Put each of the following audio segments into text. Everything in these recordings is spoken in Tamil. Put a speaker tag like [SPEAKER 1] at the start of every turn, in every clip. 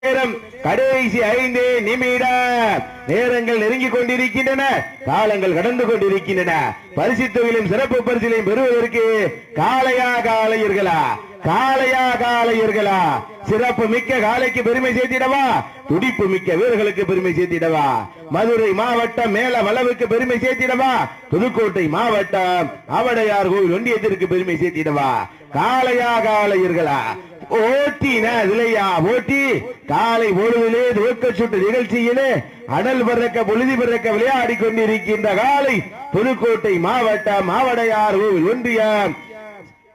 [SPEAKER 1] நேரம் கடைசி 5 நிமிடம். நேரங்கள் நெருங்கிக் கொண்டிருக்கின்றன, காலங்கள் கடந்து கொண்டிருக்கின்றன. பரிசு தொகையிலும் சிறப்பு பரிசிலையும் பெறுவதற்கு காளையா காளையர்களா, காளையா காளையர்களா, சிறப்பு மிக்க காளைக்கு பெருமை சேர்த்திடவா, துடிப்பு மிக்க வீரர்களுக்கு பெருமை சேர்த்திடவா, மதுரை மாவட்டம் மேல வளவுக்கு பெருமை சேர்த்திடவா, புதுக்கோட்டை மாவட்டம் அவடையார் கோவில் ஒன்றியத்திற்கு பெருமை சேர்த்திடவா, காளையா காளையர்களா, ஓட்டின இல்லையா, ஓட்டி காலை பொழுதிலே துவக்க சுட்டு நிகழ்ச்சியிலே அனல் பறக்க பொழுதி பறக்க விளையாடி கொண்டிருக்கின்ற காலை புதுக்கோட்டை மாவட்டம் மாவடையார் கோவில் ஒன்றியம்.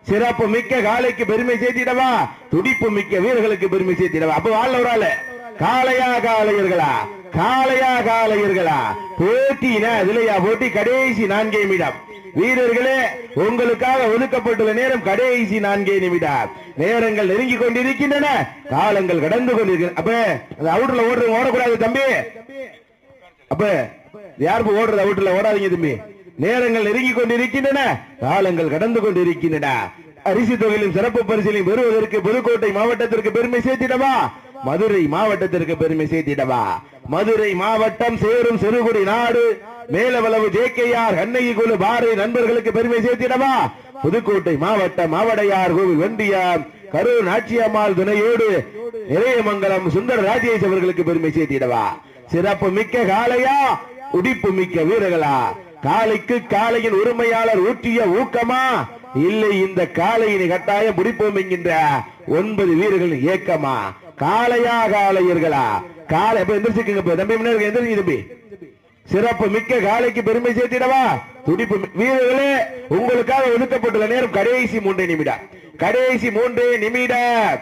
[SPEAKER 1] சிறப்பு மிக்க காலைக்கு பெருமை சேர்த்திடவா, துடிப்பு மிக்க வீரர்களுக்கு பெருமை சேர்த்திடவா. அப்ப வாழ்ல காளையா காளையர்களா, காளையா காளையர்களா, போட்டின இல்லையா, போட்டி கடைசி 4 நிமிடம். வீரர்களே, உங்களுக்காக ஒதுக்கப்பட்டுள்ள நேரம் கடைசி 4 நிமிடம். நேரங்கள் நெருங்கிக் கொண்டிருக்கின்றன, காலங்கள் கடந்து கொண்டிருக்கின்றன. அப்ப அந்த அவுட்ல ஓடக்கூடாது தம்பி. அப்ப யாருக்கு ஓடுறது, அவுட்ல ஓடாதீங்க தம்பி. நேரங்கள் நெருங்கிக் கொண்டிருக்கின்றன, காலங்கள் கடந்து கொண்டிருக்கின்றன. அரிசி தொகையிலும் சிறப்பு பரிசிலையும் பெறுவதற்கு புதுக்கோட்டை மாவட்டத்திற்கு பெருமை சேர்த்திடவா, மதுரை மாவட்டத்திற்கு பெருமை சேர்த்திடவா. மதுரை மாவட்டம் சேரும் சிறுகுடி நாடு மேலவளவு ஜேகேஆர் கண்ணகி குழு பாரதி நண்பர்களுக்கு பெருமை சேர்த்திடவா, புதுக்கோட்டை மாவட்டம் மாவடையார் கோவில் ஒன்றியம் கரூர் நாச்சியம்மாள் துணையோடு நிறையமங்கலம் சுந்தர ராஜேஷ் அவர்களுக்கு பெருமை சேர்த்திடவா. சிறப்பு மிக்க காளையா, உடிப்பு மிக்க வீரர்களா, காளைக்கு காளையின் உரிமையாளர் ஊற்றிய ஊக்கமா, இல்லை இந்த காளையினை கட்டாயம் முடிப்போம் என்கின்ற 9 வீரர்களின் இயக்கமா, காளையா காளையர்களா, காளை எந்திரிச்சுக்குங்க தம்பி, எந்திரிச்சு தம்பி. சிறப்பு மிக்க காளைக்கு பெருமை சேர்த்திடவா, துடிப்பு வீரர்களே, உங்களுக்காக ஒதுக்கப்பட்டுள்ள நேரம் கடைசி 3 நிமிடம், கடைசி 3 நிமிடம்.